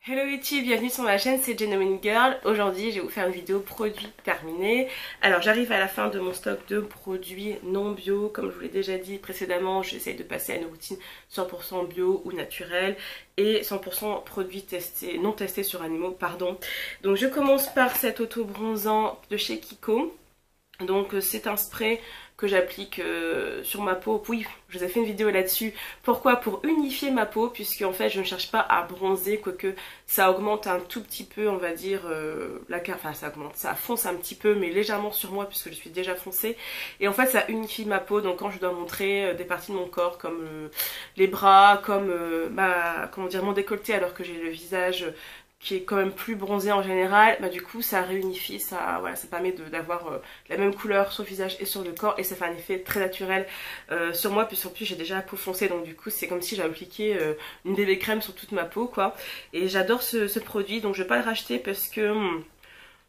Hello YouTube, bienvenue sur ma chaîne, c'est Genuine Girl. Aujourd'hui, je vais vous faire une vidéo produit terminé. Alors, j'arrive à la fin de mon stock de produits non bio. Comme je vous l'ai déjà dit précédemment, j'essaye de passer à une routine 100% bio ou naturelle et 100% produits testés, non testés sur animaux, pardon. Donc, je commence par cet auto-bronzant de chez Kiko. Donc, c'est un spray que j'applique sur ma peau. Oui, je vous ai fait une vidéo là-dessus. Pourquoi? Pour unifier ma peau, puisque en fait je ne cherche pas à bronzer, quoique ça augmente un tout petit peu, on va dire, enfin ça augmente, ça fonce un petit peu, mais légèrement sur moi, puisque je suis déjà foncée. Et en fait ça unifie ma peau, donc quand je dois montrer des parties de mon corps, comme les bras, comme comment dire, mon décolleté, alors que j'ai le visage qui est quand même plus bronzé en général, bah du coup ça réunifie, ça, voilà, ça permet d'avoir la même couleur sur le visage et sur le corps, et ça fait un effet très naturel sur moi, puis en plus j'ai déjà la peau foncée, donc du coup c'est comme si j'avais appliqué une bébé crème sur toute ma peau quoi, et j'adore ce produit, donc je vais pas le racheter parce que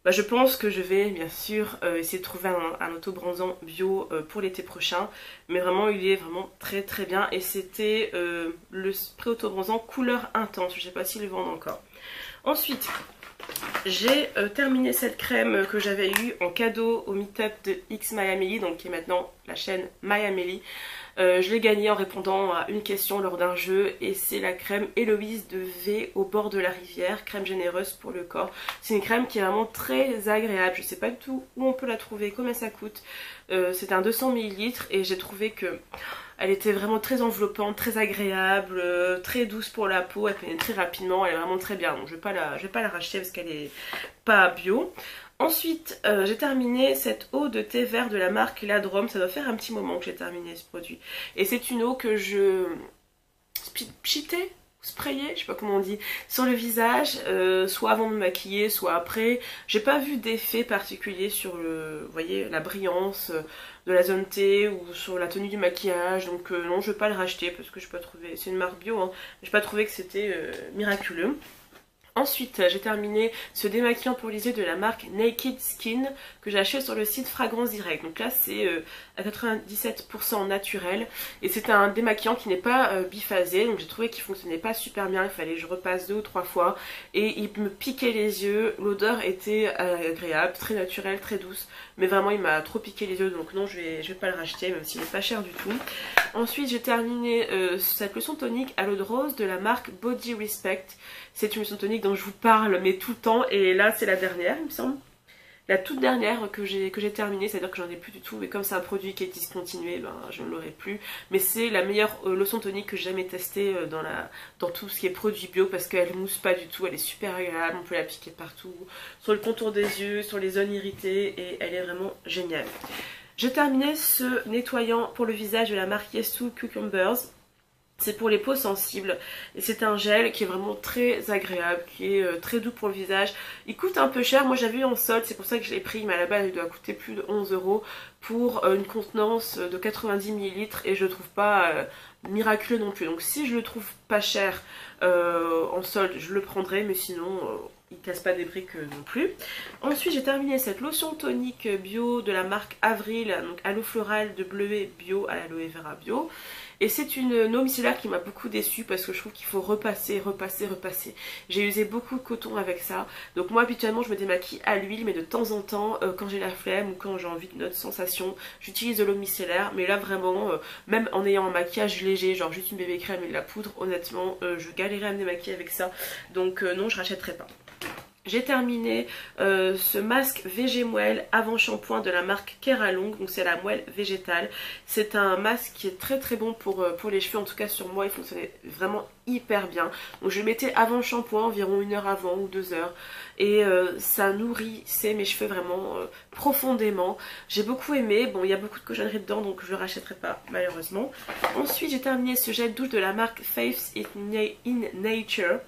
je pense que je vais bien sûr essayer de trouver un auto-bronzant bio pour l'été prochain, mais vraiment il est vraiment très très bien, et c'était le spray auto-bronzant couleur intense, je sais pas s'ils le vendent encore. Ensuite, j'ai terminé cette crème que j'avais eue en cadeau au meet-up de X MyAmélie, donc qui est maintenant la chaîne MyAmélie. Je l'ai gagnée en répondant à une question lors d'un jeu, et c'est la crème Héloïse de V au bord de la rivière, crème généreuse pour le corps. C'est une crème qui est vraiment très agréable, je sais pas du tout où on peut la trouver, combien ça coûte. C'est un 200 ml et j'ai trouvé que elle était vraiment très enveloppante, très agréable, très douce pour la peau, elle pénètre très rapidement, elle est vraiment très bien. Donc je vais pas la racheter parce qu'elle est pas bio. Ensuite, j'ai terminé cette eau de thé vert de la marque Ladrom. Ça doit faire un petit moment que j'ai terminé ce produit. Et c'est une eau que je pchitais, sprayé, je sais pas comment on dit, sur le visage, soit avant de me maquiller, soit après. J'ai pas vu d'effet particulier sur vous voyez, la brillance de la zone T ou sur la tenue du maquillage, donc non, je vais pas le racheter parce que je pas trouvé, c'est une marque bio, hein, j'ai pas trouvé que c'était miraculeux. Ensuite, j'ai terminé ce démaquillant pour les yeux de la marque Naked Skin que j'ai acheté sur le site Fragrance Direct. Donc là, c'est à 97% naturel, et c'est un démaquillant qui n'est pas biphasé. Donc j'ai trouvé qu'il fonctionnait pas super bien, il fallait que je repasse 2 ou 3 fois, et il me piquait les yeux. L'odeur était agréable, très naturelle, très douce, mais vraiment il m'a trop piqué les yeux, donc non, je vais pas le racheter, même s'il est pas cher du tout. Ensuite, j'ai terminé cette lotion tonique à l'eau de rose de la marque Body Respect. C'est une lotion tonique dont je vous parle mais tout le temps, et là c'est la dernière il me semble. La toute dernière que j'ai terminée, c'est à dire que j'en ai plus du tout, mais comme c'est un produit qui est discontinué, ben, je ne l'aurai plus. Mais c'est la meilleure lotion tonique que j'ai jamais testée dans tout ce qui est produit bio, parce qu'elle mousse pas du tout, elle est super agréable, on peut l'appliquer partout, sur le contour des yeux, sur les zones irritées, et elle est vraiment géniale. J'ai terminé ce nettoyant pour le visage de la marque Yes2 Cucumbers. C'est pour les peaux sensibles, et c'est un gel qui est vraiment très agréable, qui est très doux pour le visage. Il coûte un peu cher, moi j'avais eu en solde, c'est pour ça que je l'ai pris, mais à la base il doit coûter plus de 11 € pour une contenance de 90 ml, et je le trouve pas miraculeux non plus. Donc si je le trouve pas cher en solde, je le prendrai, mais sinon il casse pas des briques non plus. Ensuite, j'ai terminé cette lotion tonique bio de la marque Avril, donc aloe floral de bleuet bio à l'aloe vera bio. Et c'est une eau micellaire qui m'a beaucoup déçue, parce que je trouve qu'il faut repasser, repasser, repasser. J'ai usé beaucoup de coton avec ça. Donc moi habituellement je me démaquille à l'huile, mais de temps en temps quand j'ai la flemme ou quand j'ai envie d'une autre sensation, j'utilise de l'eau micellaire. Mais là vraiment, même en ayant un maquillage léger, genre juste une bébé crème et de la poudre, honnêtement je galérais à me démaquiller avec ça. Donc non, je rachèterai pas. J'ai terminé ce masque VG Moelle avant shampoing de la marque Keralong, donc c'est la moelle végétale. C'est un masque qui est très très bon pour les cheveux, en tout cas sur moi il fonctionnait vraiment hyper bien. Donc je le mettais avant le shampoing, environ 1 heure avant ou 2 heures, et ça nourrissait mes cheveux vraiment profondément. J'ai beaucoup aimé. Bon, il y a beaucoup de cochonneries dedans, donc je le rachèterai pas malheureusement. Ensuite j'ai terminé ce gel douche de la marque Faith in Nature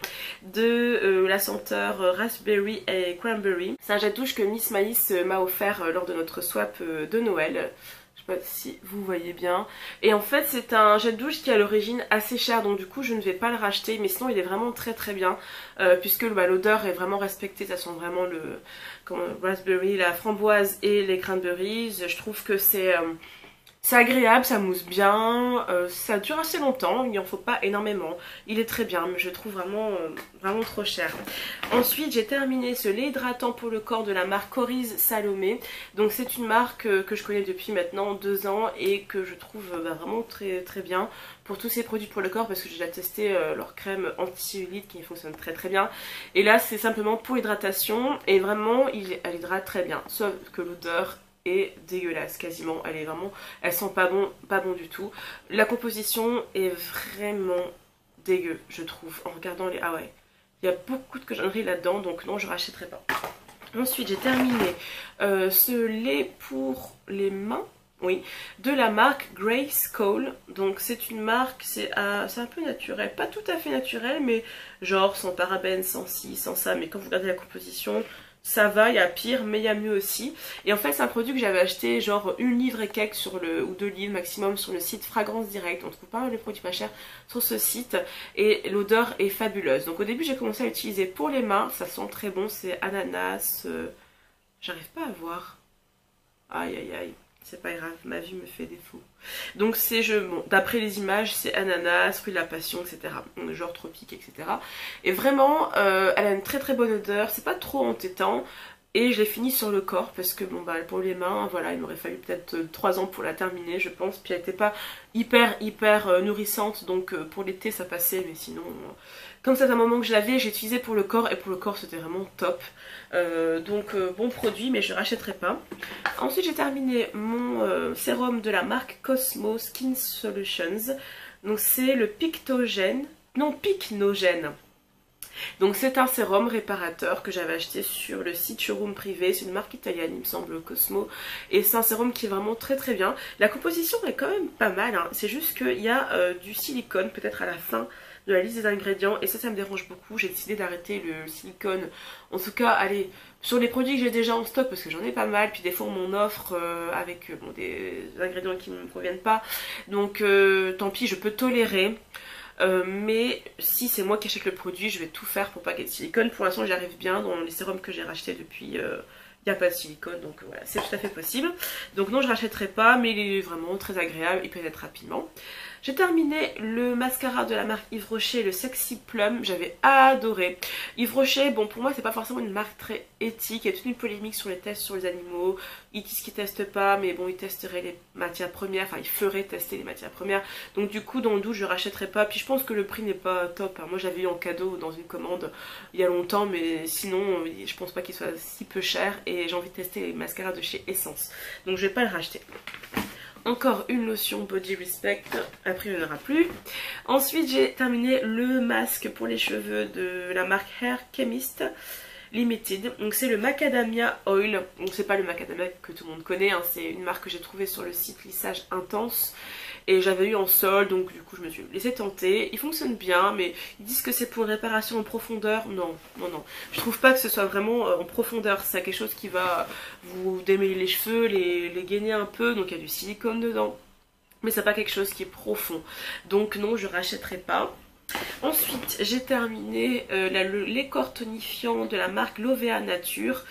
de la senteur raspberry et cranberry. C'est un gel douche que Miss Maïs m'a offert lors de notre swap de Noël. Je sais pas si vous voyez bien. Et en fait c'est un gel douche qui est à l'origine assez cher, donc du coup je ne vais pas le racheter, mais sinon il est vraiment très très bien, puisque l'odeur est vraiment respectée. Ça sent vraiment le raspberry, la framboise et les cranberries. Je trouve que c'est C'est agréable, ça mousse bien, ça dure assez longtemps, il n'en faut pas énormément. Il est très bien, mais je le trouve vraiment, vraiment trop cher. Ensuite, j'ai terminé ce lait hydratant pour le corps de la marque Corize Salomé. Donc c'est une marque que je connais depuis maintenant 2 ans et que je trouve vraiment très très bien pour tous ces produits pour le corps parce que j'ai déjà testé leur crème anti-cellulite qui fonctionne très très bien. Et là, c'est simplement pour l'hydratation et vraiment, elle hydrate très bien, sauf que l'odeur est dégueulasse quasiment, elle sent pas bon du tout. La composition est vraiment dégueu, je trouve, en regardant les... Ah ouais, il y a beaucoup de cochonneries là-dedans, donc non, je rachèterai pas. Ensuite, j'ai terminé ce lait pour les mains, oui, de la marque Grace Cole. Donc c'est une marque, c'est un peu naturel, pas tout à fait naturel, mais genre sans parabènes, sans ci, sans ça, mais quand vous regardez la composition, ça va, il y a pire, mais il y a mieux aussi. Et en fait, c'est un produit que j'avais acheté genre 1 livre et quelques ou 2 livres maximum sur le site Fragrance Direct. On trouve pas mal de produits pas chers sur ce site et l'odeur est fabuleuse. Donc au début, j'ai commencé à l'utiliser pour les mains, ça sent très bon, c'est ananas, j'arrive pas à voir. Aïe aïe aïe. C'est pas grave, ma vue me fait défaut. Donc c'est, bon, d'après les images, c'est ananas, fruit de la passion, etc. Genre tropique, etc. Et vraiment, elle a une très très bonne odeur, c'est pas trop entêtant. Et je l'ai fini sur le corps parce que bon bah pour les mains, voilà, il m'aurait fallu peut-être 3 ans pour la terminer, je pense. Puis elle n'était pas hyper nourrissante, donc pour l'été ça passait, mais sinon, comme c'est un moment que je l'avais, j'ai utilisé pour le corps et pour le corps c'était vraiment top. Donc bon produit, mais je ne rachèterai pas. Ensuite j'ai terminé mon sérum de la marque Cosmo Skin Solutions. Donc c'est le Pictogène, non Pycnogène. Donc c'est un sérum réparateur que j'avais acheté sur le site Showroom Privé, c'est une marque italienne il me semble, Cosmo, et c'est un sérum qui est vraiment très très bien. La composition est quand même pas mal, hein. C'est juste qu'il y a du silicone peut-être à la fin de la liste des ingrédients et ça me dérange beaucoup. J'ai décidé d'arrêter le silicone, en tout cas allez, sur les produits que j'ai déjà en stock parce que j'en ai pas mal, puis des fois on m'en offre avec bon, des ingrédients qui ne me conviennent pas, donc tant pis, je peux tolérer. Mais si c'est moi qui achète le produit, je vais tout faire pour pas qu'il y ait de silicone. Pour l'instant j'y arrive bien, dans les sérums que j'ai rachetés depuis, il n'y a pas de silicone, donc voilà, c'est tout à fait possible. Donc non, je rachèterai pas, mais il est vraiment très agréable, il peut être rapidement. J'ai terminé le mascara de la marque Yves Rocher, le Sexy Plum, j'avais adoré. Yves Rocher, bon pour moi c'est pas forcément une marque très éthique, il y a toute une polémique sur les tests sur les animaux, ils disent qu'ils testent pas, mais bon ils testeraient les matières premières, enfin ils feraient tester les matières premières, donc du coup dans le doute je rachèterai pas, puis je pense que le prix n'est pas top, hein. Moi j'avais eu en cadeau dans une commande il y a longtemps, mais sinon je pense pas qu'il soit si peu cher, et j'ai envie de tester les mascaras de chez Essence, donc je vais pas le racheter. Encore une lotion Body Respect, après il n'y en aura plus. Ensuite j'ai terminé le masque pour les cheveux de la marque Hair Chemist Limited. Donc c'est le Macadamia Oil, donc c'est pas le macadamia que tout le monde connaît, hein. C'est une marque que j'ai trouvée sur le site Lissage Intense. Et j'avais eu en solde, donc du coup je me suis laissé tenter. Il fonctionne bien, mais ils disent que c'est pour une réparation en profondeur. Non. Je trouve pas que ce soit vraiment en profondeur. C'est quelque chose qui va vous démêler les cheveux, les gainer un peu. Donc il y a du silicone dedans. Mais c'est pas quelque chose qui est profond. Donc non, je rachèterai pas. Ensuite, j'ai terminé le lait corps tonifiant de la marque Lovea Nature.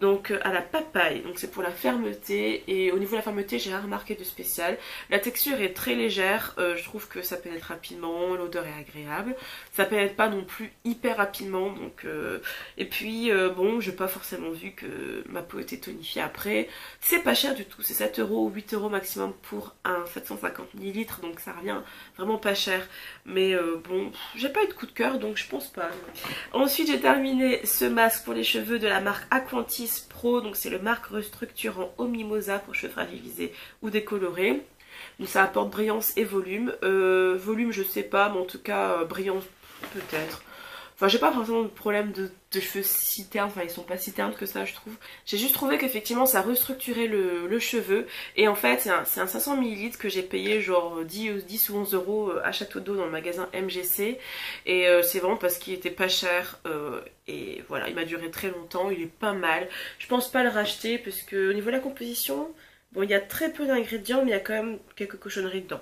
Donc à la papaye, donc c'est pour la fermeté, et au niveau de la fermeté j'ai rien remarqué de spécial. La texture est très légère, je trouve que ça pénètre rapidement, l'odeur est agréable, ça pénètre pas non plus hyper rapidement, donc et puis bon, j'ai pas forcément vu que ma peau était tonifiée après. C'est pas cher du tout, c'est 7 € ou 8 € maximum pour un 750 ml, donc ça revient vraiment pas cher, mais bon, j'ai pas eu de coup de cœur donc je pense pas. Ensuite j'ai terminé ce masque pour les cheveux de la marque Aquantis Pro, donc c'est le marque restructurant au mimosa pour cheveux fragilisés ou décolorés. Donc ça apporte brillance et volume. Volume je sais pas, mais en tout cas brillance peut-être. Enfin j'ai pas forcément de problème de cheveux si ternes, enfin ils sont pas si ternes que ça je trouve. J'ai juste trouvé qu'effectivement ça restructurait le cheveu. Et en fait c'est un 500 ml que j'ai payé genre 10 ou 11 € à Château d'Eau dans le magasin MGC. Et c'est vraiment parce qu'il était pas cher. Et voilà, il m'a duré très longtemps, il est pas mal. Je pense pas le racheter parce que au niveau de la composition, Bon, il y a très peu d'ingrédients, mais il y a quand même quelques cochonneries dedans.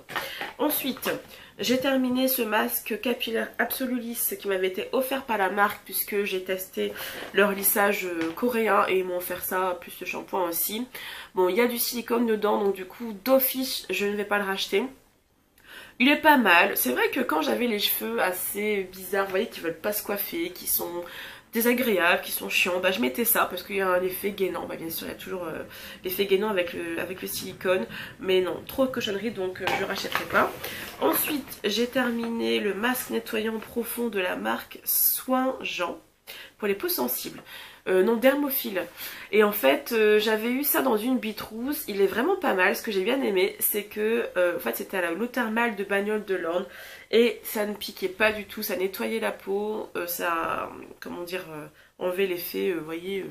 Ensuite, j'ai terminé ce masque capillaire Absolu Lisse qui m'avait été offert par la marque puisque j'ai testé leur lissage coréen et ils m'ont offert ça, plus le shampoing aussi. Bon, il y a du silicone dedans, donc du coup, d'office, je ne vais pas le racheter. Il est pas mal. C'est vrai que quand j'avais les cheveux assez bizarres, vous voyez, qui veulent pas se coiffer, qui sont désagréables, qui sont chiants, bah je mettais ça parce qu'il y a un effet gainant. Bah bien sûr, il y a toujours l'effet gainant avec le silicone. Mais non, trop de cochonneries, donc je rachèterai pas. Ensuite, j'ai terminé le masque nettoyant profond de la marque Soin Jean pour les peaux sensibles. Non, dermophile. Et en fait, j'avais eu ça dans une Bitrouse. Il est vraiment pas mal. Ce que j'ai bien aimé, c'est que en fait, c'était à l'eau thermale de Bagnoles de l'Orne. Et ça ne piquait pas du tout. Ça nettoyait la peau. Ça, comment dire, enlevait l'effet, vous voyez,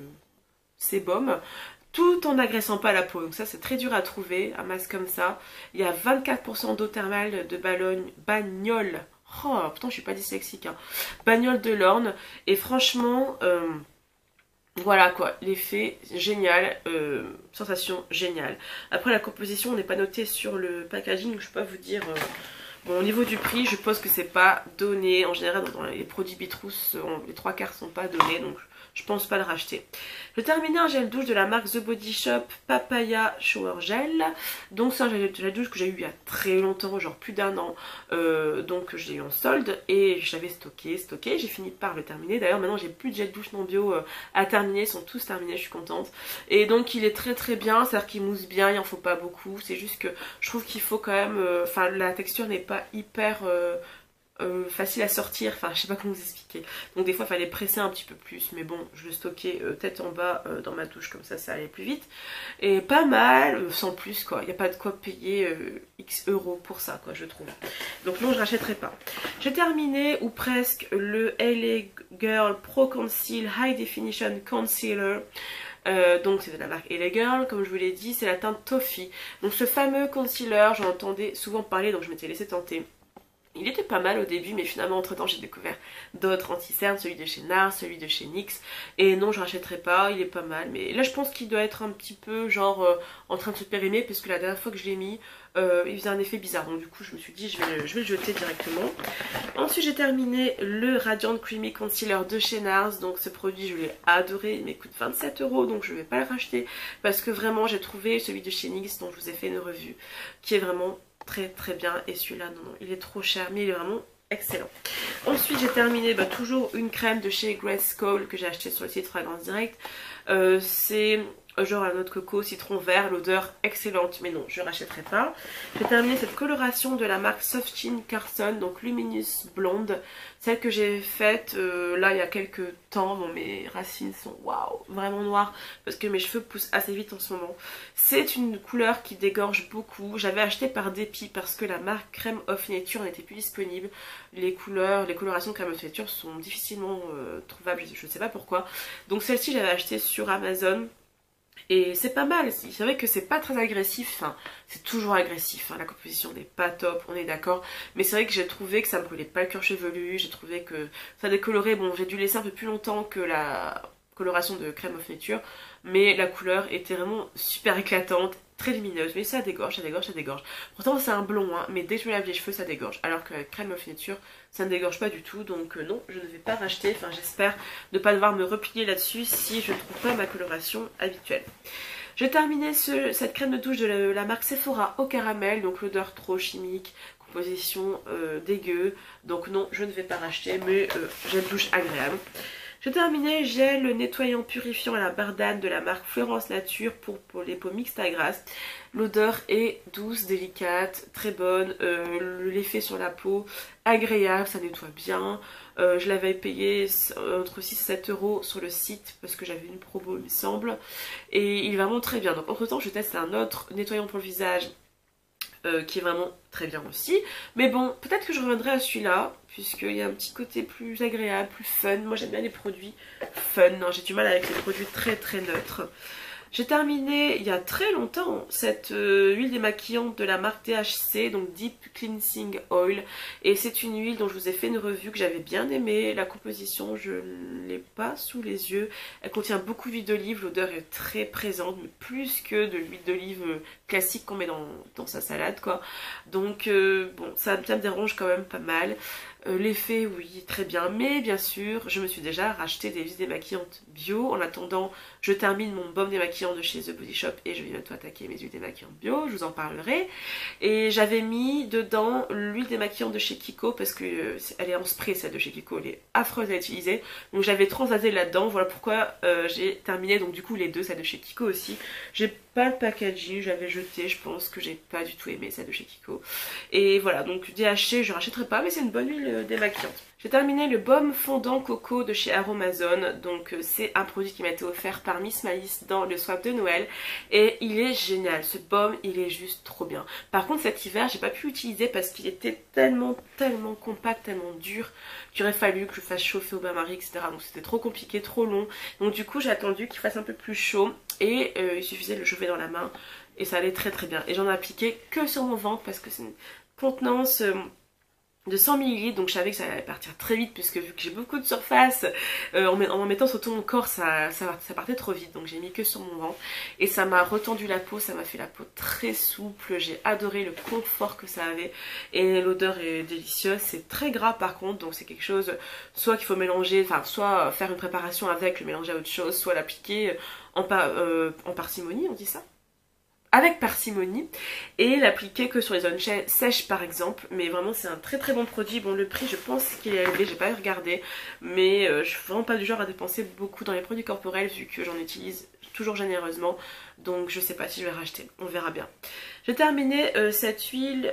sébum. Tout en n'agressant pas la peau. Donc ça, c'est très dur à trouver, un masque comme ça. Il y a 24% d'eau thermale de Bagnoles. Oh, pourtant, je suis pas dyslexique. Hein. Bagnoles de l'Orne. Et franchement... voilà quoi, l'effet génial, sensation géniale. Après la composition, on n'est pas noté sur le packaging, donc je peux pas vous dire... Bon, au niveau du prix, je pense que c'est pas donné. En général, dans les produits Bitrous, les trois quarts sont pas donnés, donc je pense pas le racheter. J'ai terminé un gel douche de la marque The Body Shop Papaya Shower Gel. Donc c'est un gel douche que j'ai eu il y a très longtemps, genre plus d'un an. Donc je l'ai eu en solde et j'avais stocké. J'ai fini par le terminer. D'ailleurs maintenant j'ai plus de gel douche non bio à terminer, ils sont tous terminés, je suis contente. Et donc il est très très bien, c'est-à-dire qu'il mousse bien, il en faut pas beaucoup. C'est juste que je trouve qu'il faut quand même, enfin la texture n'est pas hyper... facile à sortir, enfin je sais pas comment vous expliquer. Donc des fois il fallait presser un petit peu plus, mais bon je le stockais tête en bas dans ma douche, comme ça allait plus vite. Et pas mal, sans plus quoi, il n'y a pas de quoi payer X euros pour ça quoi, je trouve. Donc non, je rachèterai pas. J'ai terminé, ou presque, le LA Girl Pro Conceal High Definition Concealer. Donc c'est de la marque LA Girl, comme je vous l'ai dit, c'est la teinte Toffee. Donc ce fameux concealer, j'en entendais souvent parler, donc je m'étais laissé tenter. Il était pas mal au début, mais finalement entre temps j'ai découvert d'autres anti-cernes, celui de chez NARS, celui de chez NYX. Et non, je rachèterai pas, il est pas mal. Mais là je pense qu'il doit être un petit peu genre en train de se périmer, parce que la dernière fois que je l'ai mis, il faisait un effet bizarre. Donc du coup je me suis dit je vais le jeter directement. Ensuite j'ai terminé le Radiant Creamy Concealer de chez NARS. Donc ce produit je l'ai adoré, il m'coûte 27 €, donc je vais pas le racheter. Parce que vraiment j'ai trouvé celui de chez NYX dont je vous ai fait une revue, qui est vraiment... très très bien, et celui-là non, il est trop cher, mais il est vraiment excellent. Ensuite j'ai terminé toujours une crème de chez Grace Cole que j'ai acheté sur le site Fragrance Direct. C'est genre la noix de coco, citron vert, l'odeur excellente, mais non, je ne rachèterai pas. J'ai terminé cette coloration de la marque Softsheen Carson, donc Luminous Blonde, celle que j'ai faite là il y a quelques temps. Bon, mes racines sont waouh, vraiment noires, parce que mes cheveux poussent assez vite en ce moment. C'est une couleur qui dégorge beaucoup. J'avais acheté par dépit parce que la marque Crème of Nature n'était plus disponible. Les colorations Crème of Nature sont difficilement trouvables, je ne sais pas pourquoi. Donc celle-ci j'avais acheté sur Amazon. Et c'est pas mal, c'est vrai que c'est pas très agressif, enfin c'est toujours agressif, hein. La composition n'est pas top, on est d'accord, mais c'est vrai que j'ai trouvé que ça me brûlait pas le cuir chevelu, j'ai trouvé que ça décolorait. Bon, j'ai dû laisser un peu plus longtemps que la coloration de Crème of Nature, mais la couleur était vraiment super éclatante, très lumineuse, mais ça dégorge, ça dégorge, ça dégorge. Pourtant c'est un blond, hein, mais dès que je me lave les cheveux ça dégorge, alors que la Crème of Nature ça ne dégorge pas du tout. Donc non, je ne vais pas racheter, enfin j'espère ne pas devoir me replier là-dessus si je ne trouve pas ma coloration habituelle. J'ai terminé cette crème de douche de la marque Sephora au caramel, donc l'odeur trop chimique, composition dégueu, donc non, je ne vais pas racheter, mais gel douche agréable. J'ai terminé gel nettoyant purifiant à la bardane de la marque Florence Nature pour les peaux mixtes à grasse. L'odeur est douce, délicate, très bonne, l'effet sur la peau agréable, ça nettoie bien. Je l'avais payé entre 6 et 7 € sur le site parce que j'avais une promo il me semble. Et il est vraiment très bien. Donc entre temps je teste un autre nettoyant pour le visage qui est vraiment très bien aussi. Mais bon, peut-être que je reviendrai à celui-là, puisqu'il y a un petit côté plus agréable, plus fun. Moi j'aime bien les produits fun, hein. J'ai du mal avec les produits très très neutres. J'ai terminé il y a très longtemps cette huile démaquillante de la marque DHC, donc Deep Cleansing Oil. Et c'est une huile dont je vous ai fait une revue que j'avais bien aimée. La composition, je ne l'ai pas sous les yeux. Elle contient beaucoup d'huile d'olive, l'odeur est très présente, mais plus que de l'huile d'olive classique qu'on met dans sa salade, quoi. Donc bon, ça me dérange quand même pas mal. L'effet, oui, très bien, mais bien sûr, je me suis déjà racheté des huiles démaquillantes bio. En attendant, je termine mon baume démaquillant de chez The Body Shop et je vais bientôt attaquer mes huiles démaquillantes bio, je vous en parlerai. Et j'avais mis dedans l'huile démaquillante de chez Kiko parce que elle est en spray, celle de chez Kiko, elle est affreuse à utiliser. Donc j'avais transvasé là-dedans, voilà pourquoi j'ai terminé donc du coup les deux, celle de chez Kiko aussi. J'ai pas le packaging, j'avais jeté, je pense que j'ai pas du tout aimé celle de chez Kiko. Et voilà, donc DHC je rachèterai pas, mais c'est une bonne huile démaquillante. J'ai terminé le baume fondant coco de chez Aromazone, donc c'est un produit qui m'a été offert par Miss Malice dans le swap de Noël et il est génial, ce baume il est juste trop bien. Par contre cet hiver j'ai pas pu l'utiliser parce qu'il était tellement compact, tellement dur qu'il aurait fallu que je fasse chauffer au bain-marie, etc. Donc c'était trop compliqué, trop long, donc du coup j'ai attendu qu'il fasse un peu plus chaud et il suffisait de le chauffer dans la main et ça allait très très bien. Et j'en ai appliqué que sur mon ventre parce que c'est une contenance de 100 ml, donc je savais que ça allait partir très vite puisque vu que j'ai beaucoup de surface, en mettant sur tout mon corps ça partait trop vite, donc j'ai mis que sur mon ventre et ça m'a retendu la peau, ça m'a fait la peau très souple, j'ai adoré le confort que ça avait et l'odeur est délicieuse. C'est très gras par contre, donc c'est quelque chose soit qu'il faut mélanger, enfin soit faire une préparation avec, le mélanger à autre chose, soit l'appliquer en parcimonie, on dit ça, avec parcimonie, et l'appliquer que sur les zones sèches par exemple. Mais vraiment c'est un très très bon produit. Bon, le prix je pense qu'il est élevé, j'ai pas regardé, mais je suis vraiment pas du genre à dépenser beaucoup dans les produits corporels vu que j'en utilise toujours généreusement, donc je sais pas si je vais racheter, on verra bien. J'ai terminé cette huile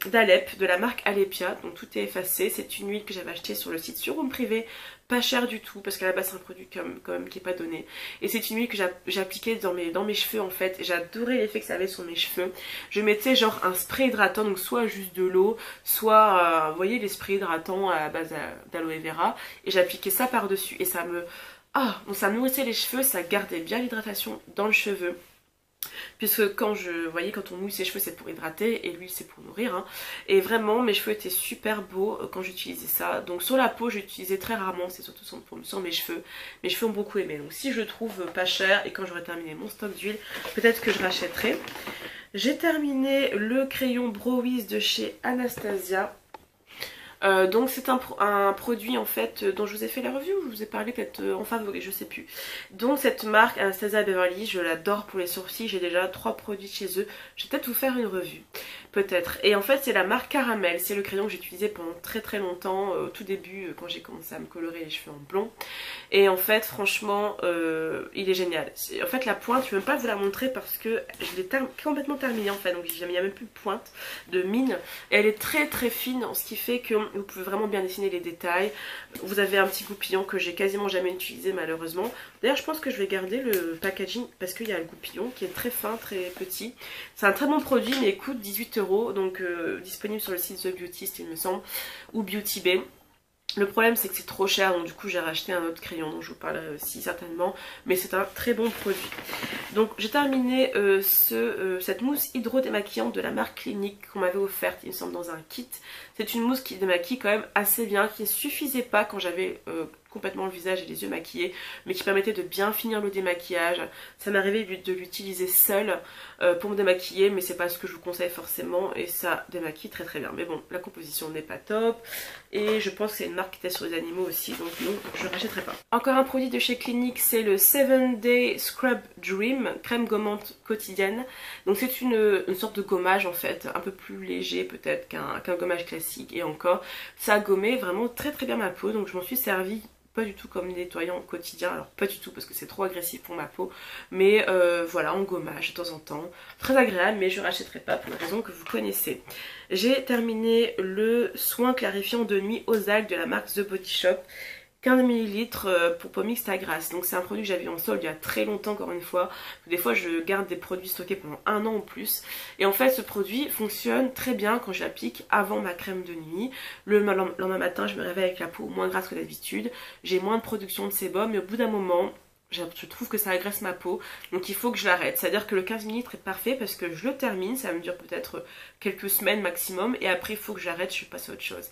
d'Alep de la marque Alepia, donc tout est effacé. C'est une huile que j'avais achetée sur le site Showroom Privé, pas cher du tout parce qu'à la base c'est un produit quand même qui est pas donné, et c'est une huile que j'ai appliquée dans mes cheveux en fait, et j'adorais l'effet que ça avait sur mes cheveux. Je mettais genre un spray hydratant, donc soit juste de l'eau, soit vous voyez les sprays hydratants à base d'aloe vera, et j'appliquais ça par dessus et ça ça nourrissait les cheveux, ça gardait bien l'hydratation dans le cheveu. Puisque quand on mouille ses cheveux c'est pour hydrater et l'huile c'est pour nourrir, hein. Et vraiment mes cheveux étaient super beaux quand j'utilisais ça. Donc sur la peau j'utilisais très rarement, c'est surtout sur mes cheveux. Mes cheveux ont beaucoup aimé, donc si je le trouve pas cher et quand j'aurai terminé mon stock d'huile, peut-être que je rachèterai. J'ai terminé le crayon Brow Wiz de chez Anastasia. Donc c'est un produit en fait dont je vous ai fait la review, je vous ai parlé peut-être en favori, je sais plus. Donc cette marque Anastasia Beverly, je l'adore pour les sourcils, j'ai déjà 3 produits de chez eux, je vais peut-être vous faire une revue, peut-être. Et en fait c'est la marque Caramel, c'est le crayon que j'ai utilisé pendant très très longtemps, au tout début quand j'ai commencé à me colorer les cheveux en blond. Et en fait franchement il est génial. En fait la pointe, je ne vais même pas vous la montrer parce que je l'ai complètement terminée en fait, donc il n'y a même plus de pointe de mine. Et elle est très très fine, ce qui fait que vous pouvez vraiment bien dessiner les détails. Vous avez un petit goupillon que j'ai quasiment jamais utilisé malheureusement. D'ailleurs je pense que je vais garder le packaging parce qu'il y a le goupillon qui est très fin, très petit. C'est un très bon produit mais il coûte 18 €, donc disponible sur le site The Beautist il me semble, ou Beauty Bay. Le problème c'est que c'est trop cher, donc du coup j'ai racheté un autre crayon dont je vous parlerai aussi certainement, mais c'est un très bon produit. Donc j'ai terminé cette mousse hydro-démaquillante de la marque Clinique qu'on m'avait offerte il me semble dans un kit. C'est une mousse qui démaquille quand même assez bien, qui ne suffisait pas quand j'avais complètement le visage et les yeux maquillés, mais qui permettait de bien finir le démaquillage. Ça m'est arrivé de l'utiliser seule pour me démaquiller, mais c'est pas ce que je vous conseille forcément, et ça démaquille très très bien. Mais bon, la composition n'est pas top, et je pense que c'est une marque qui était sur les animaux aussi, donc non, je ne rachèterai pas. Encore un produit de chez Clinique, c'est le 7 Day Scrub Dream, crème gommante quotidienne. Donc c'est une sorte de gommage en fait, un peu plus léger peut-être qu'un gommage classique, et encore, ça a gommé vraiment très très bien ma peau, donc je m'en suis servi pas du tout comme nettoyant quotidien, alors pas du tout parce que c'est trop agressif pour ma peau, mais voilà, en gommage de temps en temps, très agréable, mais je rachèterai pas pour la raison que vous connaissez. J'ai terminé le soin clarifiant de nuit aux algues de la marque The Body Shop, 15 ml pour peau mixte à grasse. Donc c'est un produit que j'avais en solde il y a très longtemps, encore une fois. Des fois je garde des produits stockés pendant 1 an ou plus. Et en fait ce produit fonctionne très bien quand je l'applique avant ma crème de nuit. Le lendemain matin je me réveille avec la peau moins grasse que d'habitude. J'ai moins de production de sébum, mais au bout d'un moment je trouve que ça agresse ma peau, donc il faut que je l'arrête. C'est-à-dire que le 15 ml est parfait parce que je le termine, ça va me dure peut-être quelques semaines maximum, et après il faut que j'arrête, je passe à autre chose.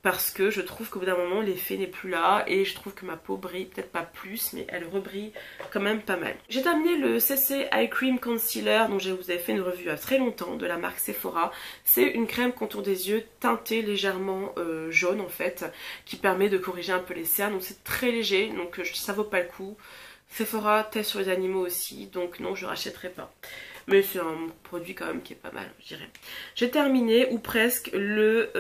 Parce que je trouve qu'au bout d'un moment, l'effet n'est plus là, et je trouve que ma peau brille, peut-être pas plus, mais elle rebrille quand même pas mal. J'ai terminé le CC Eye Cream Concealer, dont je vous avais fait une revue il y a très longtemps, de la marque Sephora. C'est une crème contour des yeux teintée légèrement jaune en fait, qui permet de corriger un peu les cernes, donc c'est très léger, donc ça vaut pas le coup. Sephora teste sur les animaux aussi, donc non, je rachèterai pas. Mais c'est un produit quand même qui est pas mal, je dirais. J'ai terminé, ou presque, le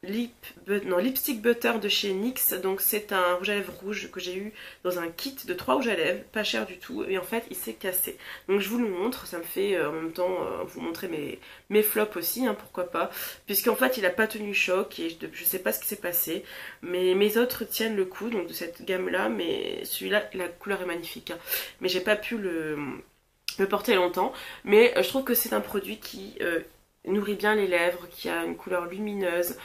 Lipstick Butter de chez NYX. Donc c'est un rouge à lèvres rouge que j'ai eu dans un kit de 3 rouges à lèvres, pas cher du tout, et en fait il s'est cassé. Donc je vous le montre, ça me fait en même temps vous montrer mes flops aussi, hein, pourquoi pas, puisqu'en fait il a pas tenu choc et je sais pas ce qui s'est passé, mais mes autres tiennent le coup, donc de cette gamme là, mais celui-là la couleur est magnifique, hein. Mais j'ai pas pu le porter longtemps, mais je trouve que c'est un produit qui nourrit bien les lèvres, qui a une couleur lumineuse.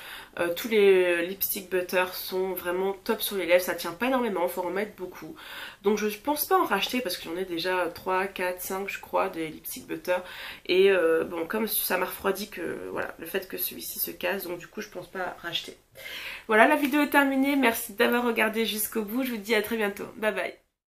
Tous les lipstick butter sont vraiment top sur les lèvres, ça tient pas énormément, il faut en mettre beaucoup. Donc je pense pas en racheter parce que j'en ai déjà 3, 4, 5 je crois des lipstick butter. Et bon, comme ça m'a refroidi que voilà, le fait que celui-ci se casse, donc du coup je pense pas racheter. Voilà, la vidéo est terminée, merci d'avoir regardé jusqu'au bout, je vous dis à très bientôt, bye bye.